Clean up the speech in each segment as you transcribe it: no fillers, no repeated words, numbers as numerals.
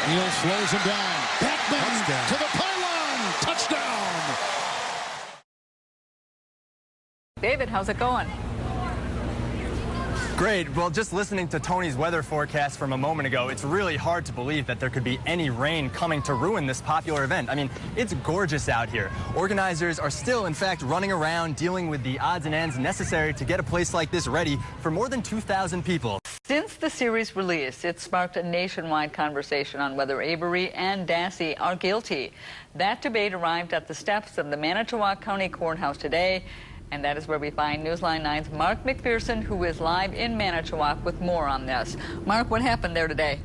Neal slows him down. Beckman to the pylon. Touchdown. David, how's it going? Great. Well, just listening to Tony's weather forecast from a moment ago, it's really hard to believe that there could be any rain coming to ruin this popular event. I mean, it's gorgeous out here. Organizers are still, in fact, running around dealing with the odds and ends necessary to get a place like this ready for more than 2,000 people. Since the series release, it sparked a nationwide conversation on whether Avery and Dassey are guilty. That debate arrived at the steps of the Manitowoc County Courthouse today. And that is where we find Newsline 9's Mark McPherson, who is live in Manitowoc with more on this. Mark, what happened there today?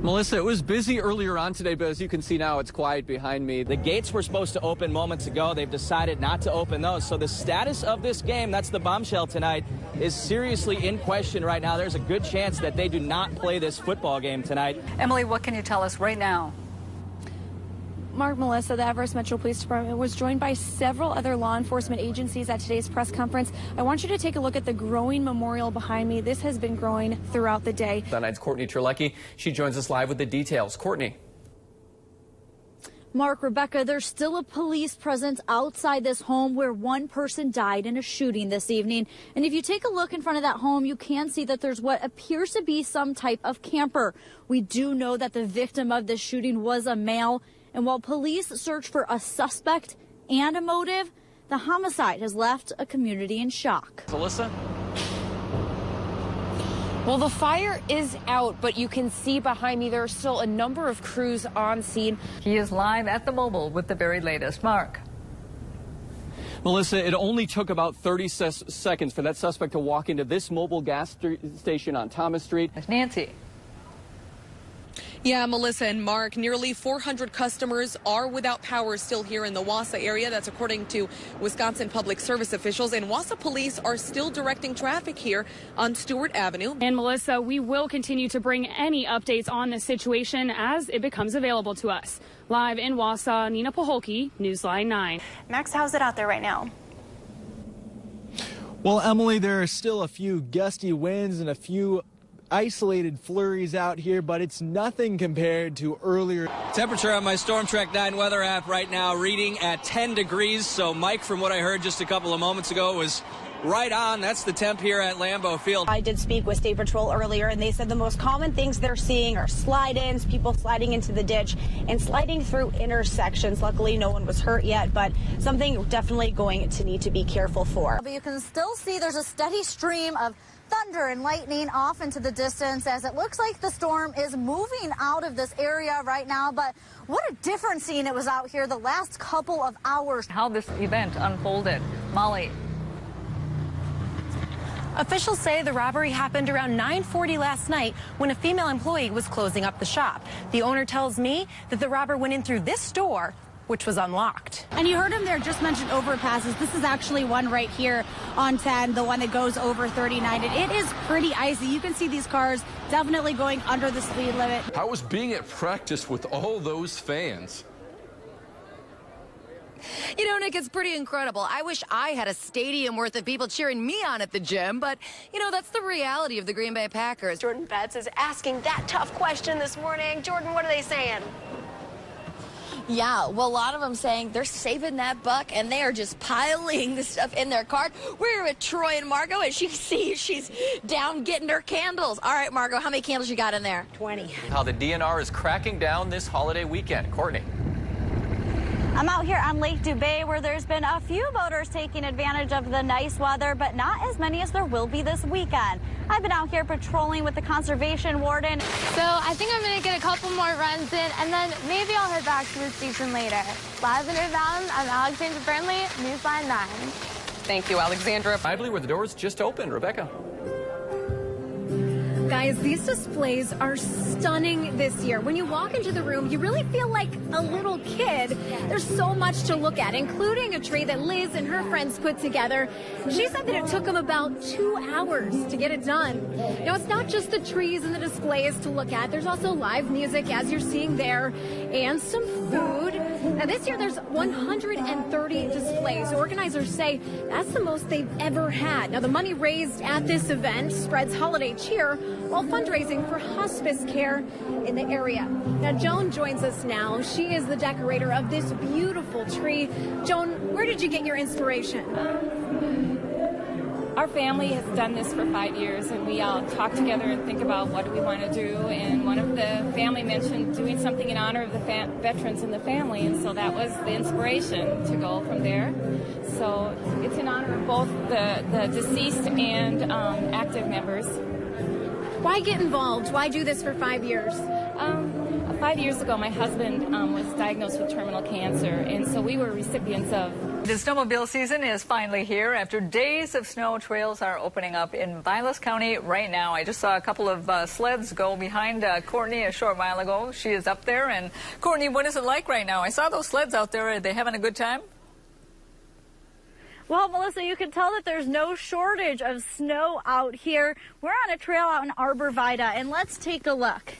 Melissa, it was busy earlier on today, but as you can see now, it's quiet behind me. The gates were supposed to open moments ago. They've decided not to open those. So the status of this game, that's the bombshell tonight, is seriously in question right now. There's a good chance that they do not play this football game tonight. Emily, what can you tell us right now? Mark, Melissa, the Everest Metro Police Department was joined by several other law enforcement agencies at today's press conference. I want you to take a look at the growing memorial behind me. This has been growing throughout the day. Tonight's Courtney Terlecki. She joins us live with the details. Courtney. Mark, Rebecca, there's still a police presence outside this home where one person died in a shooting this evening. And if you take a look in front of that home, you can see that there's what appears to be some type of camper. We do know that the victim of this shooting was a male. And while police search for a suspect and a motive, the homicide has left a community in shock. Alyssa? Well, the fire is out, but you can see behind me there are still a number of crews on scene. He is live at the mobile with the very latest. Mark. Melissa, it only took about 30 seconds for that suspect to walk into this mobile gas station on Thomas Street. Nancy. Yeah, Melissa and Mark, nearly 400 customers are without power still here in the Wausau area. That's according to Wisconsin Public Service officials. And Wausau police are still directing traffic here on Stewart Avenue. And Melissa, we will continue to bring any updates on this situation as it becomes available to us. Live in Wausau, Nina Paholke, Newsline 9. Max, how's it out there right now? Well, Emily, there are still a few gusty winds and a few isolated flurries out here, but it's nothing compared to earlier. Temperature on my Storm Track 9 weather app right now reading at 10 degrees. So Mike, from what I heard just a couple of moments ago, was right on. That's the temp here at Lambeau Field. I did speak with State Patrol earlier, and they said the most common things they're seeing are slide-ins, people sliding into the ditch, and sliding through intersections. Luckily, no one was hurt yet, but something definitely going to need to be careful for. But you can still see there's a steady stream of thunder and lightning off into the distance as it looks like the storm is moving out of this area right now. But what a different scene it was out here the last couple of hours. How this event unfolded. Molly. Officials say the robbery happened around 9:40 last night when a female employee was closing up the shop. The owner tells me that the robber went in through this door, which was unlocked. And you heard him there just mention overpasses. This is actually one right here on 10, the one that goes over 39. And it is pretty icy. You can see these cars definitely going under the speed limit. How was being at practice with all those fans? You know, Nick, it's pretty incredible. I wish I had a stadium worth of people cheering me on at the gym, but, you know, that's the reality of the Green Bay Packers. Jordan Betts is asking that tough question this morning. Jordan, what are they saying? Yeah, well, a lot of them saying they're saving that buck and they are just piling the stuff in their cart. We're here with Troy and Margot, and she's down getting her candles. All right, Margot, how many candles you got in there? 20. How the DNR is cracking down this holiday weekend. Courtney. I'm out here on Lake Dubay where there's been a few boaters taking advantage of the nice weather, but not as many as there will be this weekend. I've been out here patrolling with the conservation warden. So I think I'm going to get a couple more runs in, and then maybe I'll head back to the station later. Live in Irvine, I'm Alexandra Burnley, Newsline 9. Thank you, Alexandra. Lively where the doors just opened. Rebecca. Guys, these displays are stunning this year. When you walk into the room, you really feel like a little kid. There's so much to look at, including a tree that Liz and her friends put together. She said that it took them about 2 hours to get it done. Now, it's not just the trees and the displays to look at. There's also live music, as you're seeing there, and some food. Now, this year, there's 130 displays. Organizers say that's the most they've ever had. Now, the money raised at this event spreads holiday cheer while fundraising for hospice care in the area. Now, Joan joins us now. She is the decorator of this beautiful tree. Joan, where did you get your inspiration? Our family has done this for 5 years, and we all talk together and think about what do we want to do. And one of the family mentioned doing something in honor of the veterans in the family, and so that was the inspiration to go from there. So it's in honor of both the deceased and active members. Why get involved? Why do this for 5 years? 5 years ago, my husband was diagnosed with terminal cancer, and so we were recipients of. The snowmobile season is finally here. After days of snow, trails are opening up in Vilas County right now. I just saw a couple of sleds go behind Courtney a short while ago. She is up there. And Courtney, what is it like right now? I saw those sleds out there. Are they having a good time? Well, Melissa, you can tell that there's no shortage of snow out here. We're on a trail out in Arbor Vitae, and let's take a look.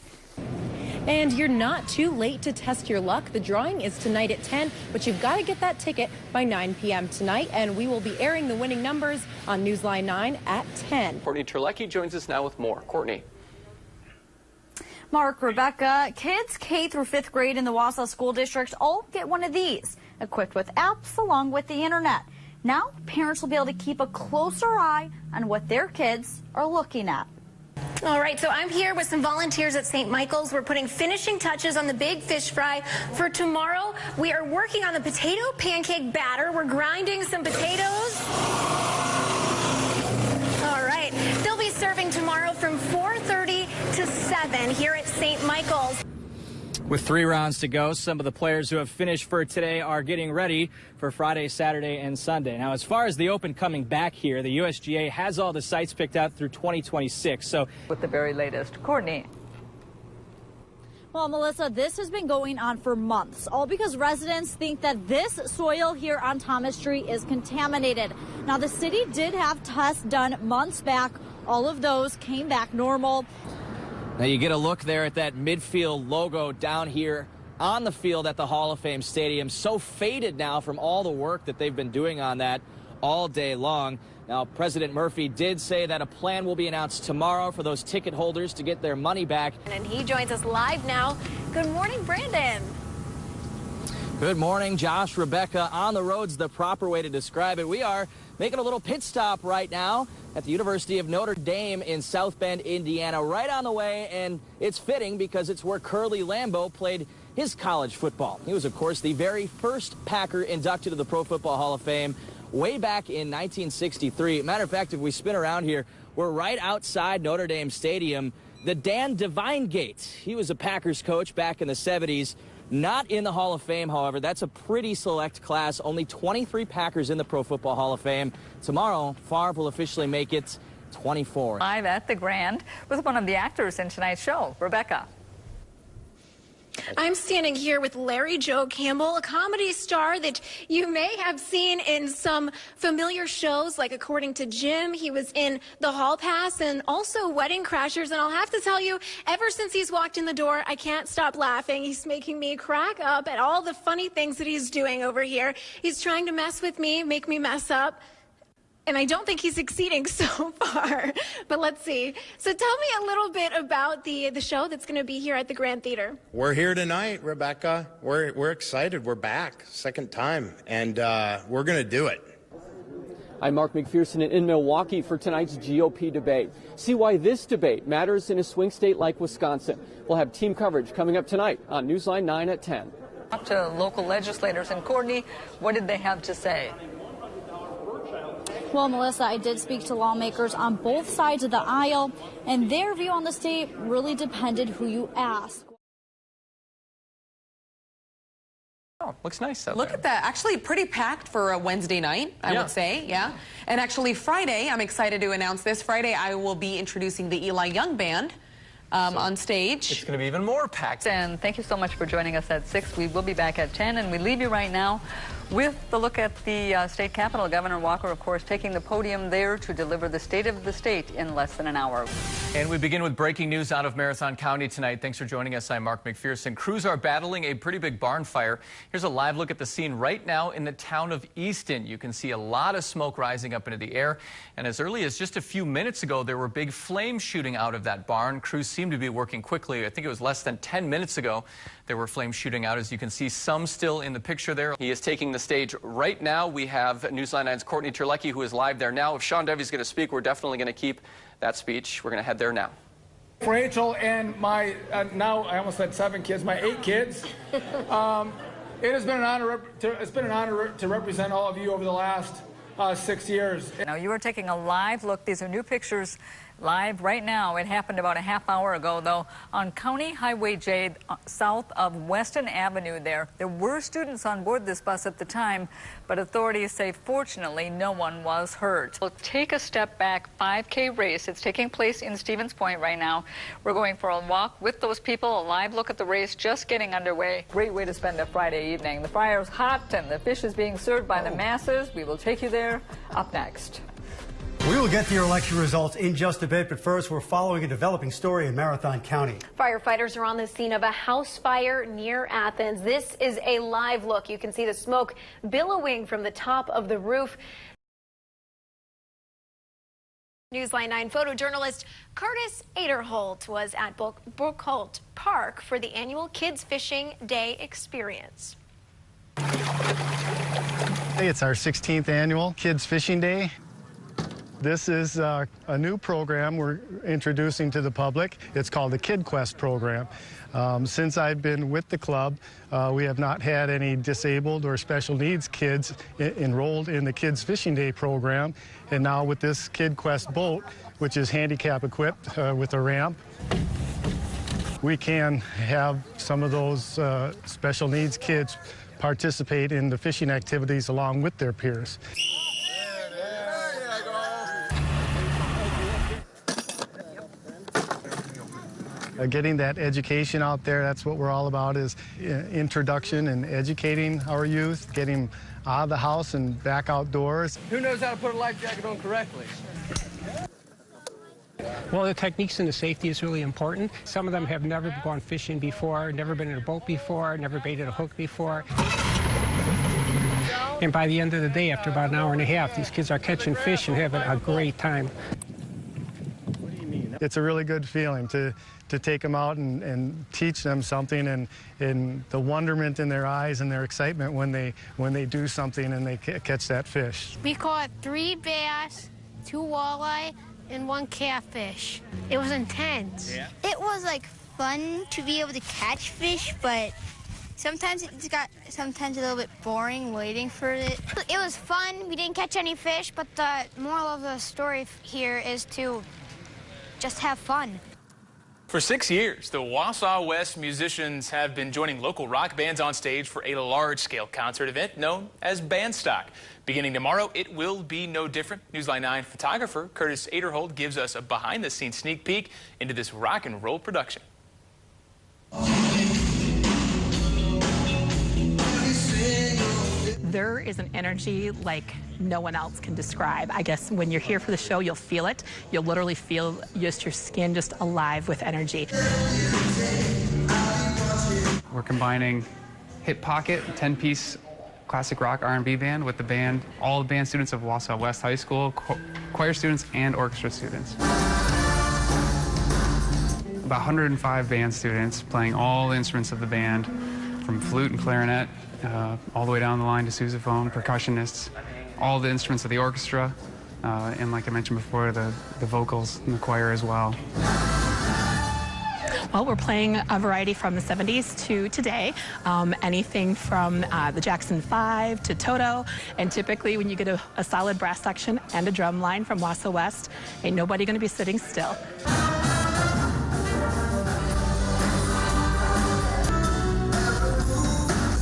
And you're not too late to test your luck. The drawing is tonight at 10, but you've got to get that ticket by 9 p.m. tonight, and we will be airing the winning numbers on Newsline 9 at 10. Courtney Terlecki joins us now with more. Courtney. Mark, Rebecca, kids K through 5th grade in the Wausau School District all get one of these, equipped with apps along with the internet. Now, parents will be able to keep a closer eye on what their kids are looking at. All right, so I'm here with some volunteers at St. Michael's. We're putting finishing touches on the big fish fry for tomorrow. We are working on the potato pancake batter. We're grinding some potatoes. All right, they'll be serving tomorrow from 4:30 to 7 here at St. Michael's. With 3 rounds to go, some of the players who have finished for today are getting ready for Friday, Saturday, and Sunday. Now, as far as the Open coming back here, the USGA has all the sites picked out through 2026. So, with the very latest, Courtney. Well, Melissa, this has been going on for months, all because residents think that this soil here on Thomas Street is contaminated. Now, the city did have tests done months back. All of those came back normal. Now you get a look there at that midfield logo down here on the field at the Hall of Fame Stadium. So faded now from all the work that they've been doing on that all day long. Now, President Murphy did say that a plan will be announced tomorrow for those ticket holders to get their money back. And he joins us live now. Good morning, Brandon. Good morning, Josh, Rebecca. On the road's the proper way to describe it. We are making a little pit stop right now at the University of Notre Dame in South Bend, Indiana, right on the way, and it's fitting because it's where Curly Lambeau played his college football. He was, of course, the very first Packer inducted to the Pro Football Hall of Fame way back in 1963. Matter of fact, if we spin around here, we're right outside Notre Dame Stadium. The Dan Devine Gate. He was a Packers coach back in the 70s. Not in the Hall of Fame, however. That's a pretty select class. Only 23 Packers in the Pro Football Hall of Fame. Tomorrow, Favre will officially make it 24. Live at the Grand with one of the actors in tonight's show, Rebecca. I'm standing here with Larry Joe Campbell, a comedy star that you may have seen in some familiar shows, like According to Jim. He was in The Hall Pass and also Wedding Crashers. And I'll have to tell you, ever since he's walked in the door, I can't stop laughing. He's making me crack up at all the funny things that he's doing over here. He's trying to mess with me, make me mess up. And I don't think he's succeeding so far, but let's see. So tell me a little bit about the show that's going to be here at the Grand Theater. We're here tonight, Rebecca. We're excited. We're back, second time, and we're going to do it. I'm Mark McPherson in Milwaukee for tonight's GOP debate. See why this debate matters in a swing state like Wisconsin. We'll have team coverage coming up tonight on Newsline 9 at 10. Up to local legislators. And Courtney, what did they have to say? Well, Melissa, I did speak to lawmakers on both sides of the aisle, and their view on the state really depended who you ask. Oh, looks nice out Look there. at that. Actually pretty packed for a Wednesday night, I would say, yeah. And actually Friday, I'm excited to announce this. Friday, I will be introducing the Eli Young Band on stage. It's going to be even more packed. And thank you so much for joining us at 6. We will be back at 10, and we leave you right now With the look at the state capitol, Governor Walker, of course, taking the podium there to deliver the state of the state in less than an hour. And we begin with breaking news out of Marathon County tonight. Thanks for joining us. I'm Mark McPherson. Crews are battling a pretty big barn fire. Here's a live look at the scene right now in the town of Easton. You can see a lot of smoke rising up into the air. And as early as just a few minutes ago, there were big flames shooting out of that barn. Crews seem to be working quickly. I think it was less than 10 minutes ago there were flames shooting out. As you can see, some still in the picture there. He is taking the stage right now. We have Newsline 9's Courtney Terlecki, who is live there now. If Sean Devy's going to speak, we're definitely going to keep that speech. We're going to head there now. Rachel and my, now I almost said 7 kids, my 8 kids. It has been an honor to represent all of you over the last 6 years. Now you are taking a live look. These are new pictures live right now. It happened about a half hour ago, though, on County Highway J, south of Weston Avenue there. There were students on board this bus at the time, but authorities say, fortunately, no one was hurt. We'll take a step back. 5K race. It's taking place in Stevens Point right now. We're going for a walk with those people, a live look at the race just getting underway. Great way to spend a Friday evening. The fire is hot and the fish is being served by the masses. We will take you there up next. We will get to your election results in just a bit, but first we're following a developing story in Marathon County. Firefighters are on the scene of a house fire near Athens. This is a live look. You can see the smoke billowing from the top of the roof. Newsline 9 photojournalist Curtis Aderholdt was at Brookholt Park for the annual Kids Fishing Day experience. Hey, it's our 16th annual Kids Fishing Day. This is a new program we're introducing to the public. It's called the Kid Quest program. Since I've been with the club, we have not had any disabled or special needs kids enrolled in the Kids Fishing Day program. And now with this Kid Quest boat, which is handicap equipped with a ramp, we can have some of those special needs kids participate in the fishing activities along with their peers. Getting that education out there, that's what we're all about, is introduction and educating our youth, getting out of the house and back outdoors. Who knows how to put a life jacket on correctly? Well, the techniques and the safety is really important. Some of them have never gone fishing before, never been in a boat before, never baited a hook before. And by the end of the day, after about an hour and a half, these kids are catching fish and having a great time. It's a really good feeling to take them out and teach them something, and the wonderment in their eyes and their excitement when they do something and they catch that fish. We caught 3 bass, 2 walleye, and 1 catfish. It was intense. Yeah. It was like fun to be able to catch fish, but sometimes it got a little bit boring waiting for it. It was fun. We didn't catch any fish, but the moral of the story here is to just have fun. For 6 years, the Wausau West musicians have been joining local rock bands on stage for a large-scale concert event known as Bandstock. Beginning tomorrow, it will be no different. Newsline 9 photographer Curtis Aderholdt gives us a behind-the-scenes sneak peek into this rock and roll production. There is an energy like no one else can describe. I guess when you're here for the show, you'll feel it. You'll literally feel just your skin just alive with energy. We're combining Hip Pocket, 10-piece classic rock R&B band with the band, all the band students of Wausau West High School, choir students and orchestra students. About 105 band students playing all the instruments of the band, from flute and clarinet, all the way down the line to sousaphone, percussionists, all the instruments of the orchestra, and like I mentioned before, the vocals and the choir as well. Well, we're playing a variety from the 70s to today, anything from the Jackson 5 to Toto, and typically when you get a solid brass section and a drum line from Wausau West, ain't nobody going to be sitting still.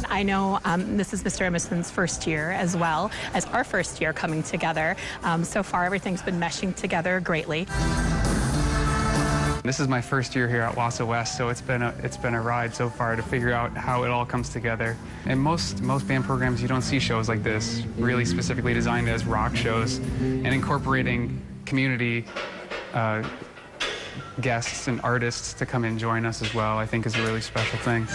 I know this is Mr. Emerson's first year as well as our first year coming together. So far, everything's been meshing together greatly. This is my first year here at Wausau West, so it's been a ride so far to figure out how it all comes together. And most band programs, you don't see shows like this, really specifically designed as rock shows, and incorporating community guests and artists to come and join us as well, I think is a really special thing.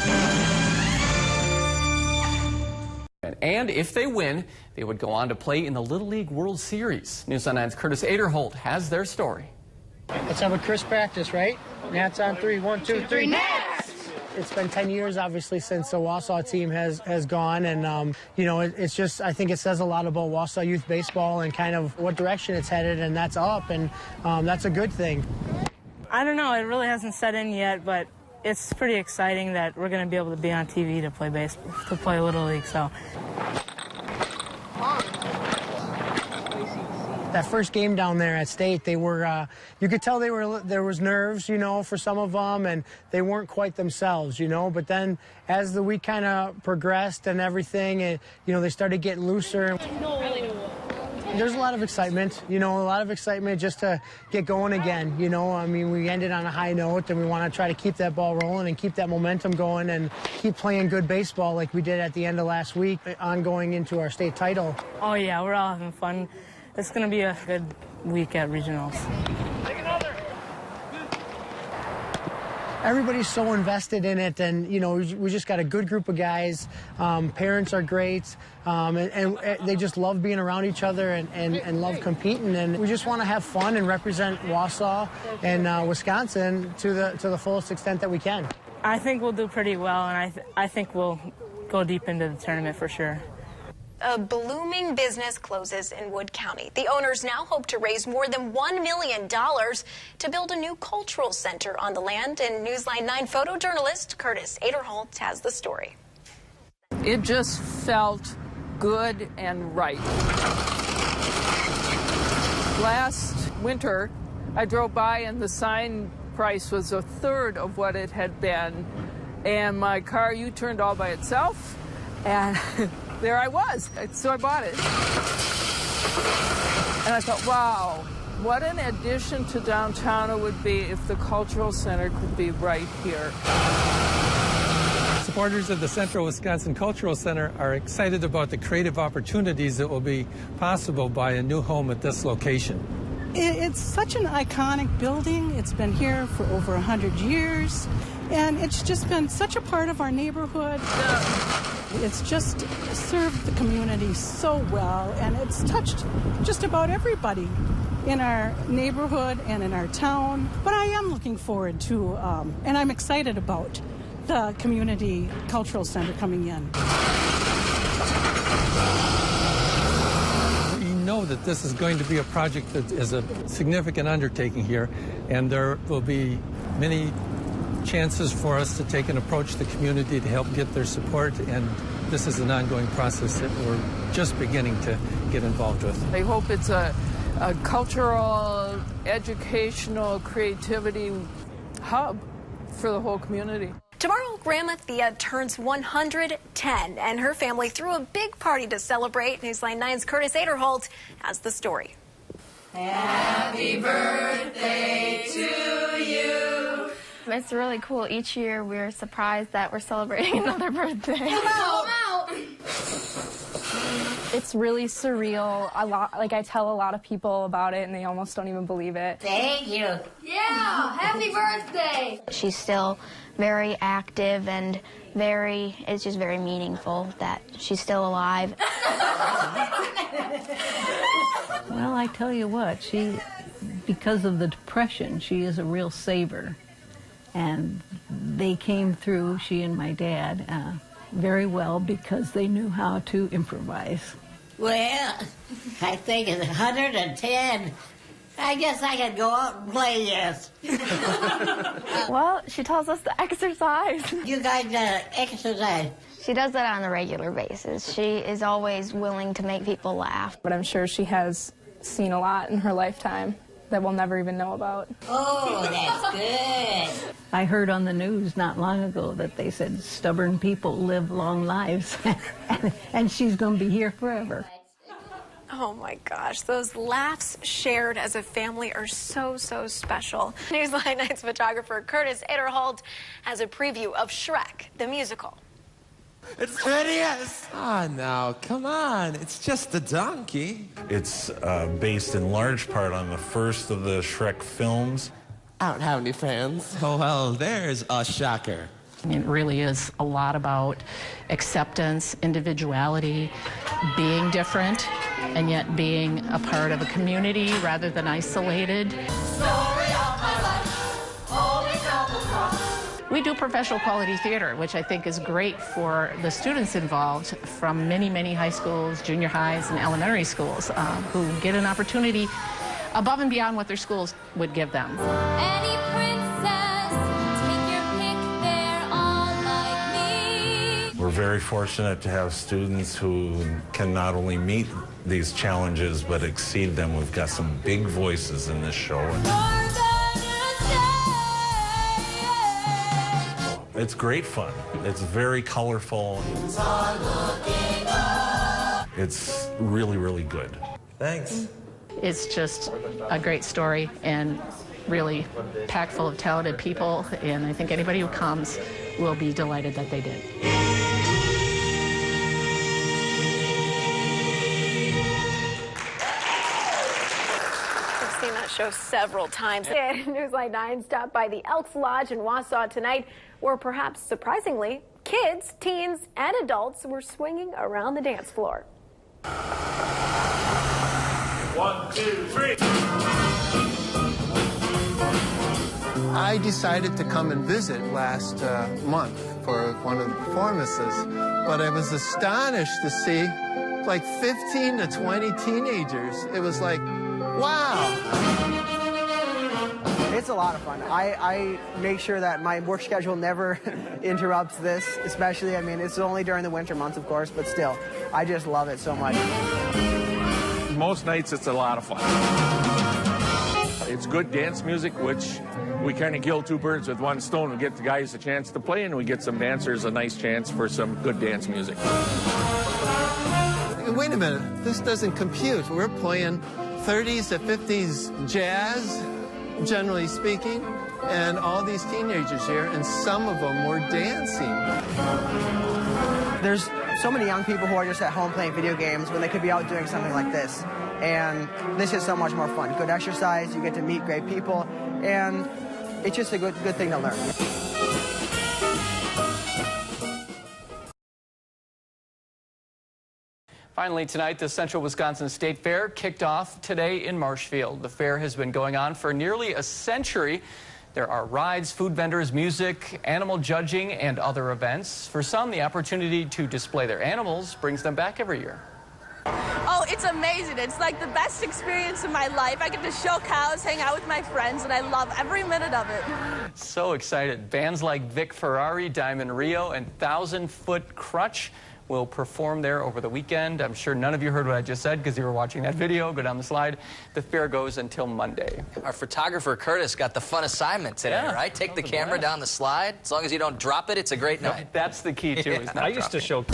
And if they win, they would go on to play in the Little League World Series. News on 9's Curtis Aderholdt has their story. Let's have a crisp practice, right? Nats on 3. 1, 2, 3. Nats! It's been 10 years, obviously, since the Wausau team has gone, and you know, it's just, I think it says a lot about Wausau youth baseball and kind of what direction it's headed, and that's up, and that's a good thing. I don't know, it really hasn't set in yet, but it's pretty exciting that we're going to be able to be on TV to play baseball, to play Little League, so. That first game down there at State, they were, you could tell there was nerves, you know, for some of them, and they weren't quite themselves, you know. But then as the week kind of progressed and everything, you know, they started getting looser. There's a lot of excitement, you know, a lot of excitement just to get going again, you know. I mean, we ended on a high note, and we want to try to keep that ball rolling and keep that momentum going and keep playing good baseball like we did at the end of last week, ongoing into our state title. Oh, yeah, we're all having fun. It's going to be a good week at regionals. Everybody's so invested in it, and you know, we just got a good group of guys. Parents are great, and they just love being around each other and love competing, and we just want to have fun and represent Wausau and Wisconsin to the fullest extent that we can. I think we'll do pretty well, and I think we'll go deep into the tournament for sure. A blooming business closes in Wood County. The owners now hope to raise more than $1 million to build a new cultural center on the land. And Newsline 9 photojournalist Curtis Aderholdt has the story. It just felt good and right. Last winter, I drove by and the sign price was a third of what it had been. And my car U-turned all by itself. And there I was, so I bought it. And I thought, wow, what an addition to downtown it would be if the cultural center could be right here. Supporters of the Central Wisconsin Cultural Center are excited about the creative opportunities that will be possible by a new home at this location. It's such an iconic building. It's been here for over 100 years, and it's just been such a part of our neighborhood. It's just served the community so well, and it's touched just about everybody in our neighborhood and in our town. But I am looking forward to, and I'm excited about the community cultural center coming in. We know that this is going to be a project that is a significant undertaking here, and there will be many chances for us to take and approach the community to help get their support, and this is an ongoing process that we're just beginning to get involved with. I hope it's a cultural, educational, creativity hub for the whole community. Tomorrow, Grandma Thea turns 110, and her family threw a big party to celebrate. Newsline 9's Curtis Aderholdt has the story. Happy birthday to you. It's really cool. Each year we're surprised that we're celebrating another birthday. Come out. It's really surreal. I tell a lot of people about it and they almost don't even believe it. Thank you. Yeah, happy birthday. She's still very active and it's just very meaningful that she's still alive. Well, I tell you what, because of the Depression, she is a real saver. And they came through, she and my dad, very well because they knew how to improvise. Well, I think it's 110. I guess I could go out and play this. Well, she tells us to exercise. You guys exercise. She does that on a regular basis. She is always willing to make people laugh. But I'm sure she has seen a lot in her lifetime that we'll never even know about. Oh, that's good. I heard on the news not long ago that they said stubborn people live long lives, and she's going to be here forever. Oh my gosh, those laughs shared as a family are so, so special. Newsline 9's photographer Curtis Aderholdt has a preview of Shrek, the musical. It's hideous! Ah, now, come on. It's just a donkey. It's based in large part on the first of the Shrek films. I don't have any fans. Oh, well, there's a shocker. It really is a lot about acceptance, individuality, being different, and yet being a part of a community rather than isolated. We do professional quality theater, which I think is great for the students involved from many, many high schools, junior highs, and elementary schools who get an opportunity above and beyond what their schools would give them. Any princess, take your pick, they're all like me. We're very fortunate to have students who can not only meet these challenges but exceed them. We've got some big voices in this show. It's great fun. It's very colorful. It's really, really good. Thanks. It's just a great story and really packed full of talented people, and I think anybody who comes will be delighted that they did. I've seen that show several times. Newsline 9 stopped by the Elks Lodge in Wausau tonight, where perhaps surprisingly, kids, teens, and adults were swinging around the dance floor. 1, 2, 3. I decided to come and visit last month for one of the performances, but I was astonished to see like 15 to 20 teenagers. It was like, wow. It's a lot of fun. I make sure that my work schedule never interrupts this, especially, I mean, it's only during the winter months, of course, but still, I just love it so much. Most nights it's a lot of fun. It's good dance music, which we kind of kill two birds with one stone. We get the guys a chance to play, and we get some dancers a nice chance for some good dance music. Wait a minute, this doesn't compute. We're playing 30s to 50s jazz, generally speaking, and all these teenagers here, and some of them were dancing. There's so many young people who are just at home playing video games when they could be out doing something like this. And this is so much more fun. Good exercise, you get to meet great people, and it's just a good thing to learn. Finally tonight, the Central Wisconsin State Fair kicked off today in Marshfield. The fair has been going on for nearly a century. There are rides, food vendors, music, animal judging, and other events. For some, the opportunity to display their animals brings them back every year. Oh, it's amazing. It's like the best experience of my life. I get to show cows, hang out with my friends, and I love every minute of it. So excited. Bands like Vic Ferrari, Diamond Rio, and 1,000 Foot Crutch will perform there over the weekend. I'm sure none of you heard what I just said because you were watching that video. Go down the slide. The fair goes until Monday. Our photographer, Curtis, got the fun assignment today, right? Take the camera down the slide. As long as you don't drop it, it's a great night. That's the key, too. Is not I used to show...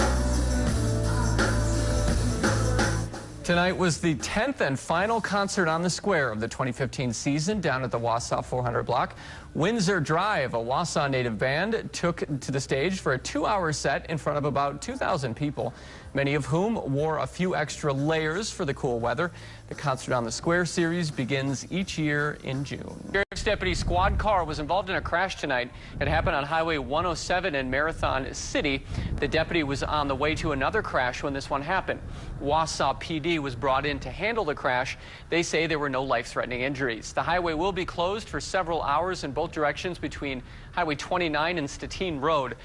Tonight was the 10th and final concert on the square of the 2015 season down at the Wausau 400 block. Windsor Drive, a Wausau native band, took to the stage for a 2-hour set in front of about 2,000 people, many of whom wore a few extra layers for the cool weather. The Concert on the Square series begins each year in June. Sheriff's Deputy Squad car was involved in a crash tonight. It happened on Highway 107 in Marathon City. The deputy was on the way to another crash when this one happened. Wausau PD was brought in to handle the crash. They say there were no life-threatening injuries. The highway will be closed for several hours in both directions between Highway 29 and Statine Road.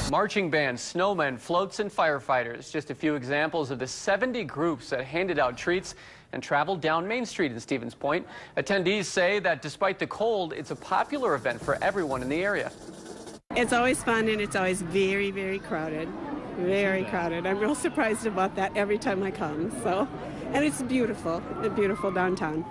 Marching bands, snowmen, floats, and firefighters. Just a few examples of the 70 groups that handed out treats and traveled down Main Street in Stevens Point. Attendees say that despite the cold, it's a popular event for everyone in the area. It's always fun, and it's always very, very crowded. Very crowded. I'm real surprised about that every time I come. And it's beautiful downtown.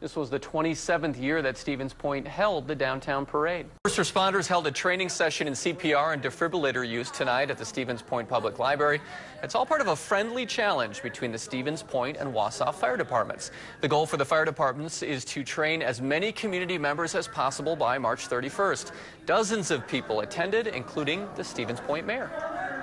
This was the 27th year that Stevens Point held the downtown parade. First responders held a training session in CPR and defibrillator use tonight at the Stevens Point Public Library. It's all part of a friendly challenge between the Stevens Point and Wausau fire departments. The goal for the fire departments is to train as many community members as possible by March 31st. Dozens of people attended, including the Stevens Point mayor.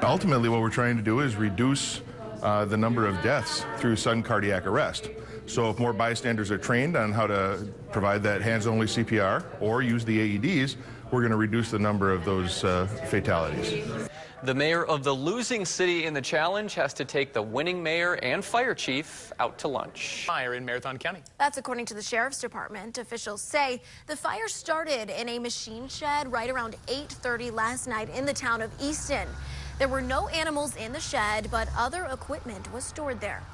Ultimately, what we're trying to do is reduce the number of deaths through sudden cardiac arrest. So if more bystanders are trained on how to provide that hands-only CPR or use the AEDs, we're going to reduce the number of those fatalities. The mayor of the losing city in the challenge has to take the winning mayor and fire chief out to lunch. Fire in Marathon County. That's according to the sheriff's department. Officials say the fire started in a machine shed right around 8:30 last night in the town of Easton. There were no animals in the shed, but other equipment was stored there.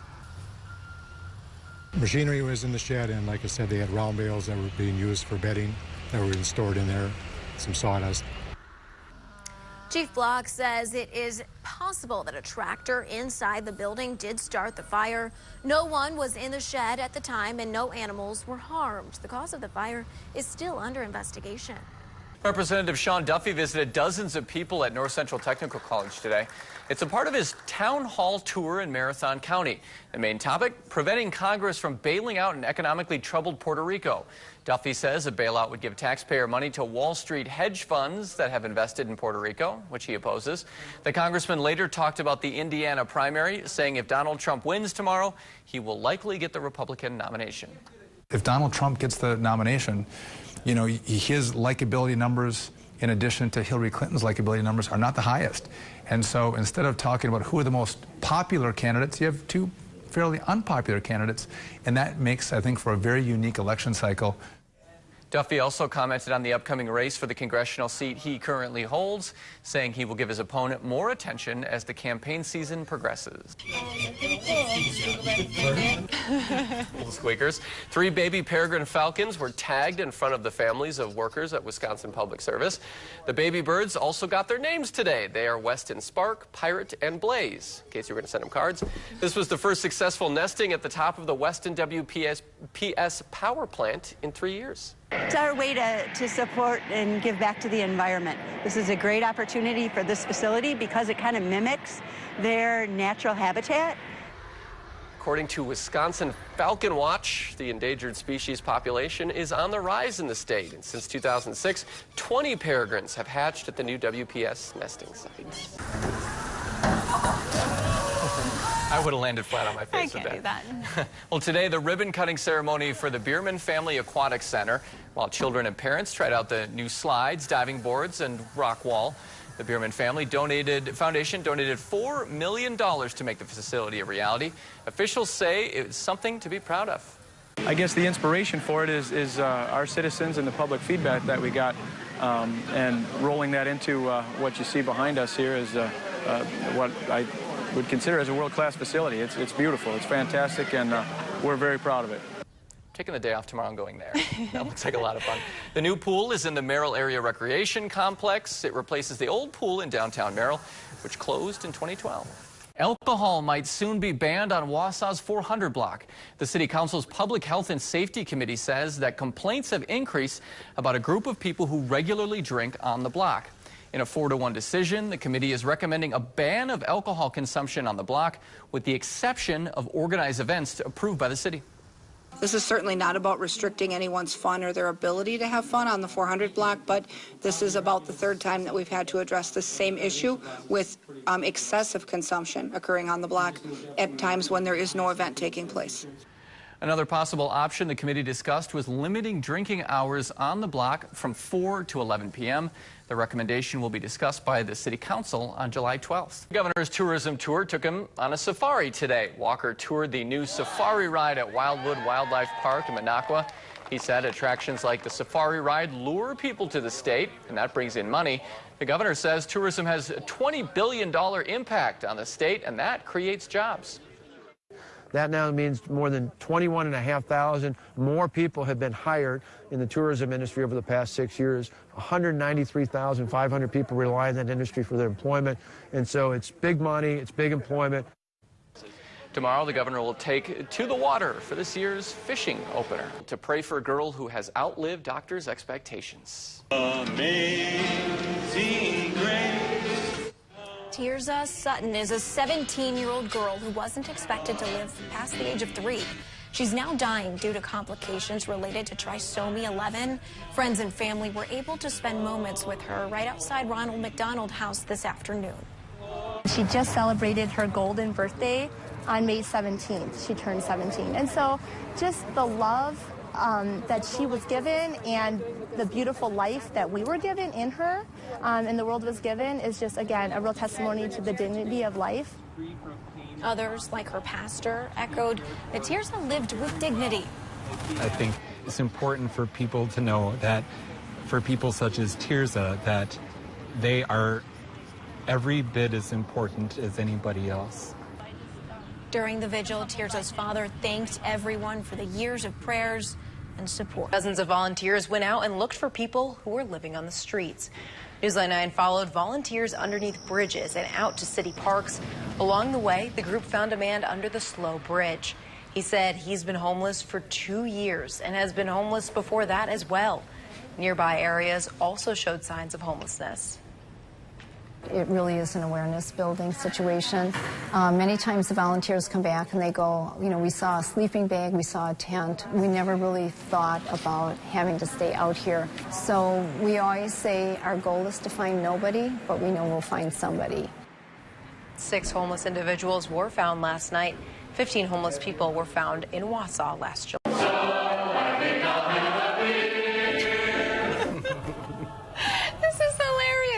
Machinery was in the shed, and like I said, they had round bales that were being used for bedding that were stored in there, some sawdust. Chief Block says it is possible that a tractor inside the building did start the fire. No one was in the shed at the time, and no animals were harmed. The cause of the fire is still under investigation. Representative Sean Duffy visited dozens of people at North Central Technical College today. It's a part of his town hall tour in Marathon County. The main topic, preventing Congress from bailing out an economically troubled Puerto Rico. Duffy says a bailout would give taxpayer money to Wall Street hedge funds that have invested in Puerto Rico, which he opposes. The congressman later talked about the Indiana primary, saying if Donald Trump wins tomorrow, he will likely get the Republican nomination. If Donald Trump gets the nomination, you know, his likability numbers, in addition to Hillary Clinton's likability numbers, are not the highest. And so instead of talking about who are the most popular candidates, you have two fairly unpopular candidates, and that makes, I think, for a very unique election cycle. Duffy also commented on the upcoming race for the congressional seat he currently holds, saying he will give his opponent more attention as the campaign season progresses. Little squeakers. 3 baby peregrine falcons were tagged in front of the families of workers at Wisconsin Public Service. The baby birds also got their names today. They are Weston Spark, Pirate, and Blaze, in case you were going to send them cards. This was the first successful nesting at the top of the Weston WPS power plant in 3 years. It's our way to support and give back to the environment. This is a great opportunity for this facility because it kind of mimics their natural habitat. According to Wisconsin Falcon Watch, the endangered species population is on the rise in the state. And since 2006, 20 peregrines have hatched at the new WPS nesting site. I would have landed flat on my face with that. I can't do that. Well, today, the ribbon-cutting ceremony for the Bierman Family Aquatic Center, while children and parents tried out the new slides, diving boards, and rock wall. The Bierman Foundation donated $4 million to make the facility a reality. Officials say it's something to be proud of. I guess the inspiration for it is our citizens and the public feedback that we got, and rolling that into what you see behind us here is what I would consider as a world-class facility. It's beautiful, it's fantastic, and we're very proud of it. Taking the day off tomorrow and going there. That looks like a lot of fun. The new pool is in the Merrill Area Recreation Complex. It replaces the old pool in downtown Merrill, which closed in 2012. Alcohol might soon be banned on Wausau's 400 block. The City Council's Public Health and Safety Committee says that complaints have increased about a group of people who regularly drink on the block. In a 4-to-1 decision, the committee is recommending a ban of alcohol consumption on the block, with the exception of organized events approved by the city. This is certainly not about restricting anyone's fun or their ability to have fun on the 400 block, but this is about the 3rd time that we've had to address the same issue with excessive consumption occurring on the block at times when there is no event taking place. Another possible option the committee discussed was limiting drinking hours on the block from 4 to 11 p.m. The recommendation will be discussed by the City Council on July 12th. The governor's tourism tour took him on a safari today. Walker toured the new safari ride at Wildwood Wildlife Park in Minocqua. He said attractions like the safari ride lure people to the state, and that brings in money. The governor says tourism has a $20 billion impact on the state, and that creates jobs. That now means more than 21,500 more people have been hired in the tourism industry over the past 6 years. 193,500 people rely on that industry for their employment. And so it's big money, it's big employment. Tomorrow, the governor will take to the water for this year's fishing opener to pray for a girl who has outlived doctors' expectations. Amazing grace. Tirza Sutton is a 17-year-old girl who wasn't expected to live past the age of 3. She's now dying due to complications related to trisomy 11. Friends and family were able to spend moments with her right outside Ronald McDonald House this afternoon. She just celebrated her golden birthday on May 17th. She turned 17. And so just the love that she was given and the beautiful life that we were given in her and the world was given is just, again, a real testimony to the dignity of life. Others, like her pastor, echoed that Tirza lived with dignity. I think it's important for people to know that for people such as Tirza, that they are every bit as important as anybody else. During the vigil, Tirza's father thanked everyone for the years of prayers and support. Dozens of volunteers went out and looked for people who were living on the streets. Newsline 9 followed volunteers underneath bridges and out to city parks. Along the way, the group found a man under the slow bridge. He said he's been homeless for 2 years and has been homeless before that as well. Nearby areas also showed signs of homelessness. It really is an awareness building situation. Many times the volunteers come back and they go, you know, we saw a sleeping bag, we saw a tent. We never really thought about having to stay out here. So we always say our goal is to find nobody, but we know we'll find somebody. 6 homeless individuals were found last night. 15 homeless people were found in Wausau last July.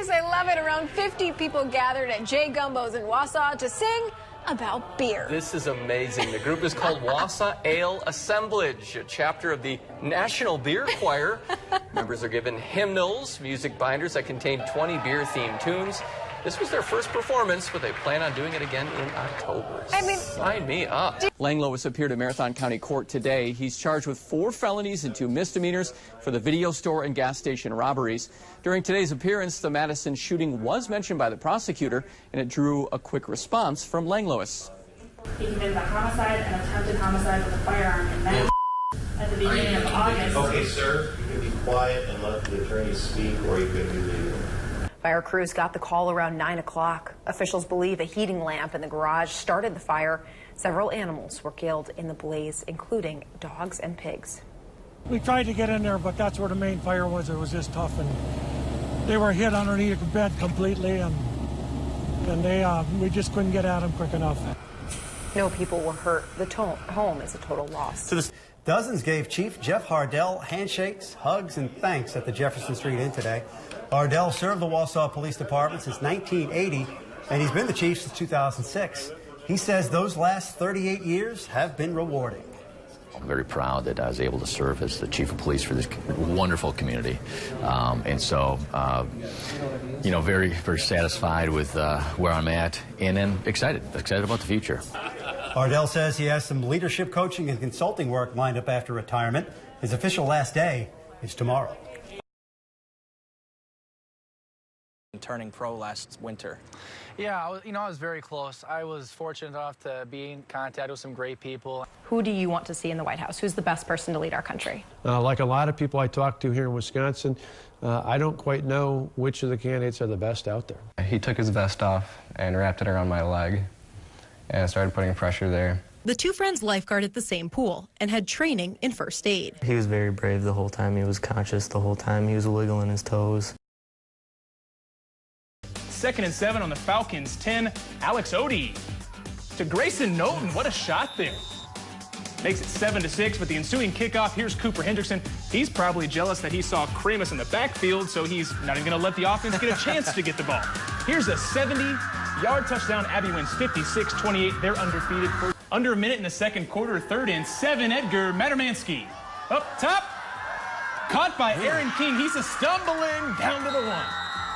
I love it. Around 50 people gathered at J Gumbo's in Wausau to sing about beer. This is amazing. The group is called Wausau Ale Assemblage, a chapter of the National Beer Choir. Members are given hymnals, music binders that contain 20 beer-themed tunes. This was their first performance, but they plan on doing it again in October. Sign me up. Langlois appeared at Marathon County Court today. He's charged with 4 felonies and 2 misdemeanors for the video store and gas station robberies. During today's appearance, the Madison shooting was mentioned by the prosecutor, and it drew a quick response from Langlois. He committed a homicide and attempted homicide with a firearm in Madison at the beginning of August. Okay, sir, you can be quiet and let the attorney speak, or you can be leaving. Fire crews got the call around 9 o'clock. Officials believe a heating lamp in the garage started the fire. Several animals were killed in the blaze, including dogs and pigs. We tried to get in there, but that's where the main fire was. It was just tough, and they were hit underneath the bed completely, and we just couldn't get at them quick enough. No people were hurt. The home is a total loss. Dozens gave Chief Jeff Hardell handshakes, hugs, and thanks at the Jefferson Street Inn today. Hardell served the Wausau Police Department since 1980, and he's been the chief since 2006. He says those last 38 years have been rewarding. I'm very proud that I was able to serve as the chief of police for this wonderful community. And so, you know, very, very satisfied with where I'm at, and then excited about the future. Hardell says he has some leadership coaching and consulting work lined up after retirement. His official last day is tomorrow. Turning pro last winter. Yeah, I was very close. I was fortunate enough to be in contact with some great people. Who do you want to see in the White House? Who's the best person to lead our country? Like a lot of people I talk to here in Wisconsin, I don't quite know which of the candidates are the best out there. He took his vest off and wrapped it around my leg and started putting pressure there. The two friends lifeguarded the same pool and had training in first aid. He was very brave the whole time. He was conscious the whole time. He was wiggling his toes. 2nd and 7 on the Falcons 10. Alex Odie to Grayson Knowlton. What a shot there. Makes it 7-6, but the ensuing kickoff, here's Cooper Hendrickson. He's probably jealous that he saw Kramus in the backfield, so he's not even going to let the offense get a chance to get the ball. Here's a 70-yard touchdown. Abby wins 56-28. They're undefeated for under a minute in the second quarter. 3rd and 7. Edgar Matermansky up top. Caught by Aaron King. He's a stumbling down to the 1.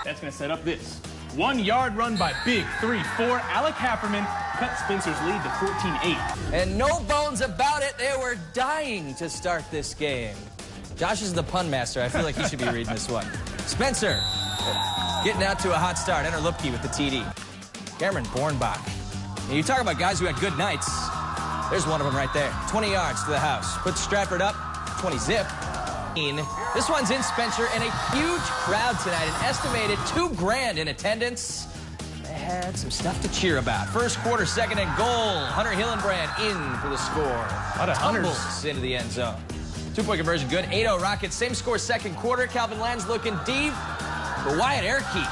That's going to set up this 1-yard run by Big 3-4. Alec Happerman cut Spencer's lead to 14-8. And no bones about it, they were dying to start this game. Josh is the pun master. I feel like he should be reading this one. Spencer getting out to a hot start. Enter Lupke with the TD. Cameron Bornbach. You talk about guys who had good nights. There's one of them right there. 20 yards to the house. Puts Stratford up. 20 zip. This one's in Spencer, and a huge crowd tonight. An estimated $2,000 in attendance. They had some stuff to cheer about. First quarter, second and goal. Hunter Hillenbrand in for the score. A lot of Tumbles into the end zone. 2-point conversion good. 8-0 Rockets. Same score second quarter. Calvin Lenz looking deep. But Wyatt Erke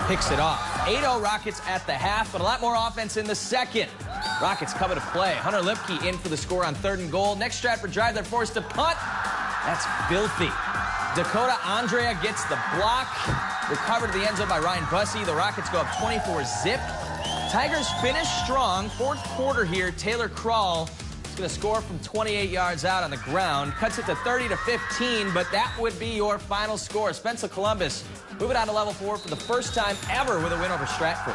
picks it off. 8-0 Rockets at the half, but a lot more offense in the second. Rockets coming to play. Hunter Lipke in for the score on third and goal. Next Stratford drive, they're forced to punt. That's filthy. Dakota Andrea gets the block. Recovered to the end zone by Ryan Bussey. The Rockets go up 24-zip. Tigers finish strong. Fourth quarter here. Taylor Krall is going to score from 28 yards out on the ground. Cuts it to 30-15, but that would be your final score. Spencer Columbus moving on to level 4 for the first time ever with a win over Stratford.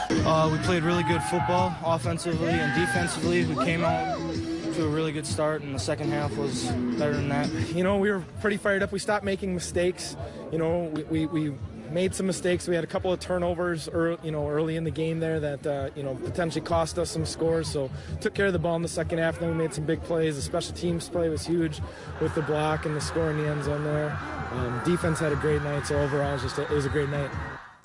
We played really good football, offensively and defensively. We came out to a really good start, and the second half was better than that. You know, we were pretty fired up. We stopped making mistakes. You know, we made some mistakes. We had a couple of turnovers early in the game there that potentially cost us some scores. So took care of the ball in the second half. Then we made some big plays. The special teams play was huge with the block and the score in the end zone there. Defense had a great night. So overall, it was a great night.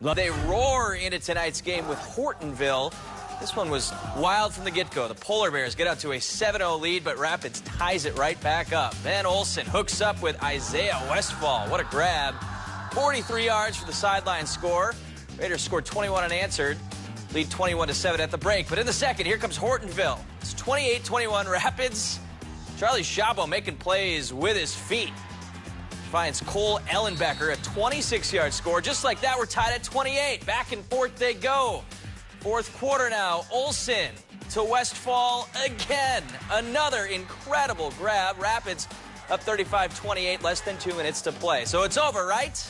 They roar into tonight's game with Hortonville. This one was wild from the get-go. The Polar Bears get out to a 7-0 lead, but Rapids ties it right back up. Van Olsen hooks up with Isaiah Westfall. What a grab. 43 yards for the sideline score. Raiders scored 21 unanswered. Lead 21-7 at the break. But in the second, here comes Hortonville. It's 28-21 Rapids. Charlie Szabo making plays with his feet. Finds Cole Ellenbecker, a 26-yard score. Just like that, we're tied at 28. Back and forth they go. Fourth quarter now. Olsen to Westfall again. Another incredible grab. Rapids up 35-28, less than 2 minutes to play. So it's over, right?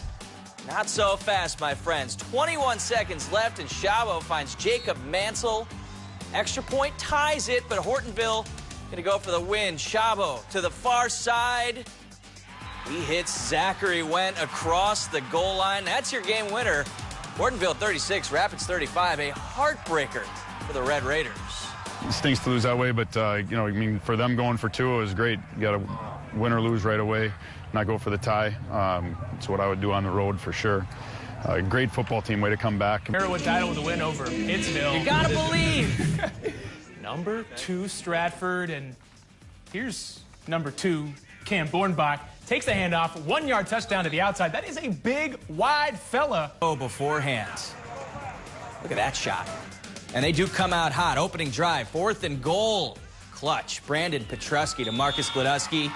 Not so fast, my friends. 21 seconds left, and Szabo finds Jacob Mansell. Extra point ties it, but Hortonville going to go for the win. Szabo to the far side. He hits Zachary Went across the goal line. That's your game winner. Hortonville 36, Rapids 35. A heartbreaker for the Red Raiders. It stinks to lose that way, but, for them going for 2, it was great. You got to win or lose right away, not go for the tie. It's what I would do on the road for sure. Great football team, way to come back. Arrowwood title with a win over Pittsville. You got to believe. Number 2, Stratford, and here's number 2, Cam Bornbach. Takes the handoff, 1-yard touchdown to the outside. That is a big, wide fella. Oh, beforehand. Look at that shot. And they do come out hot. Opening drive, 4th and goal. Clutch. Brandon Petrusky to Marcus Gladusky.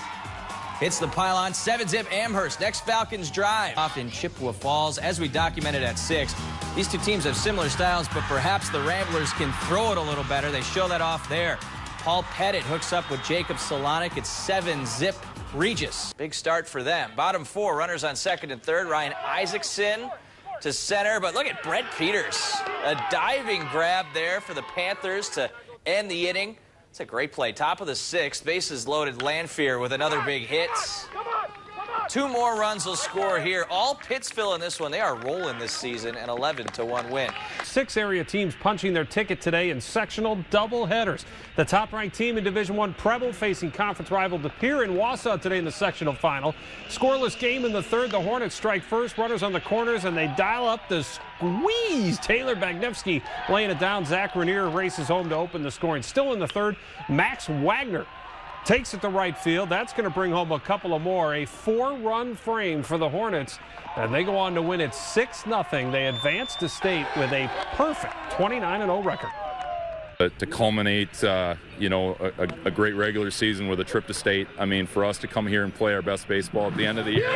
Hits the pylon. 7-zip Amherst. Next Falcons drive. Off in Chippewa Falls, as we documented at 6. These two teams have similar styles, but perhaps the Ramblers can throw it a little better. They show that off there. Paul Pettit hooks up with Jacob Solonic. It's 7-zip Regis. Big start for them. Bottom 4, runners on second and third. Ryan Isaacson to center, but look at Brett Peters. A diving grab there for the Panthers to end the inning. It's a great play. Top of the 6th, bases loaded. Lanphier with another big hit. 2 more runs will score here. All Pittsville in this one. They are rolling this season, an 11-1 win. 6 area teams punching their ticket today in sectional doubleheaders. The top-ranked team in Division I, Preble, facing conference rival De Pere in Wausau today in the sectional final. Scoreless game in the third. The Hornets strike first. Runners on the corners, and they dial up the squeeze. Taylor Bagnevsky laying it down. Zach Rainier races home to open the scoring. Still in the third, Max Wagner takes it to right field. That's going to bring home a couple of more. A 4-run frame for the Hornets, and they go on to win it 6-0. They advance to state with a perfect 29-0 record. To culminate, a great regular season with a trip to state. I mean, for us to come here and play our best baseball at the end of the year.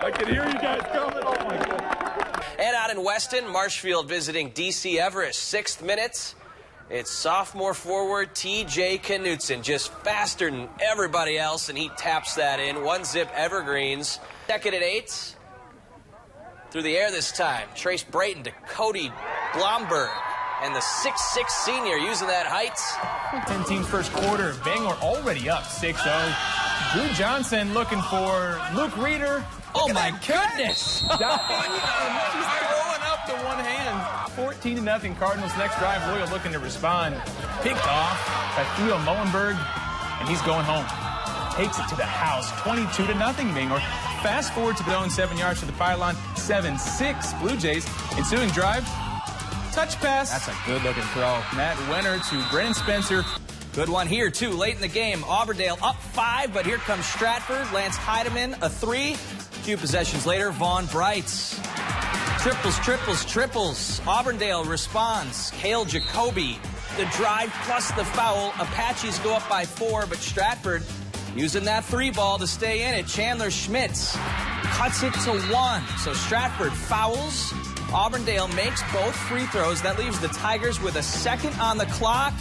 I can hear you guys coming. Oh, my God. And out in Weston, Marshfield visiting DC Everest. 6th minute. It's sophomore forward T.J. Knutson, just faster than everybody else, and he taps that in. 1-zip Evergreens. Second and 8. Through the air this time. Trace Brayton to Cody Blomberg. And the 6'6 senior using that height. 10 teams first quarter. Bangor already up 6-0. Drew Johnson looking for Luke Reeder. Oh, my goodness. He's throwing up the one hand. 14-0 Cardinals. Next drive, Loyal looking to respond. Picked off by Theo Mullenberg, and he's going home. Takes it to the house, 22-0 Bangor. Fast forward to the 7 yards to the pylon, 7-6 Blue Jays. Ensuing drive, touch pass. That's a good-looking throw. Matt Wenner to Brennan Spencer. Good one here, too, late in the game. Auburndale up 5, but here comes Stratford. Lance Heidemann, a 3. A few possessions later, Vaughn Brights. Triples, triples, triples. Auburndale responds. Cale Jacoby. The drive plus the foul. Apaches go up by 4, but Stratford using that 3 ball to stay in it. Chandler Schmitz cuts it to 1. So Stratford fouls. Auburndale makes both free throws. That leaves the Tigers with a second on the clock.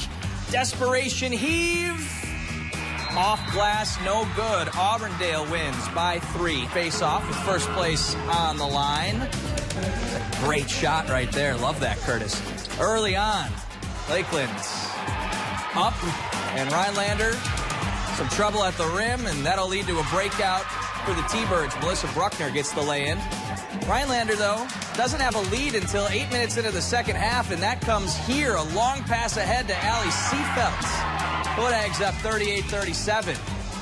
Desperation heave. Off glass, no good. Auburndale wins by 3. Face off with first place on the line. Great shot right there. Love that, Curtis. Early on, Lakeland's up, and Rhinelander, some trouble at the rim, and that'll lead to a breakout for the T-Birds. Melissa Bruckner gets the lay-in. Rhinelander, though, doesn't have a lead until 8 minutes into the second half, and that comes here. A long pass ahead to Allie Seafelt. Photogs up 38-37.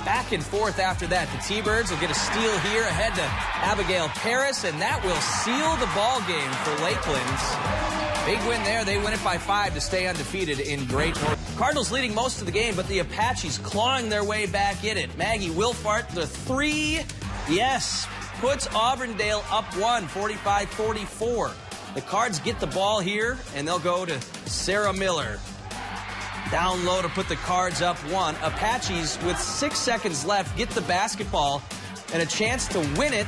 Back and forth after that. The T-Birds will get a steal here ahead to Abigail Paris, and that will seal the ball game for Lakeland's. Big win there. They win it by 5 to stay undefeated in Great North. Cardinals leading most of the game, but the Apaches clawing their way back in it. Maggie Wilfart, the 3. Yes, puts Auburndale up 1, 45-44. The Cards get the ball here, and they'll go to Sarah Miller. Down low to put the Cards up 1. Apaches, with 6 seconds left, get the basketball and a chance to win it.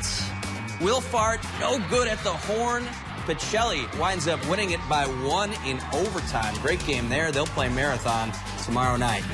Wilfart, no good at the horn. Pacelli winds up winning it by 1 in overtime. Great game there. They'll play Marathon tomorrow night.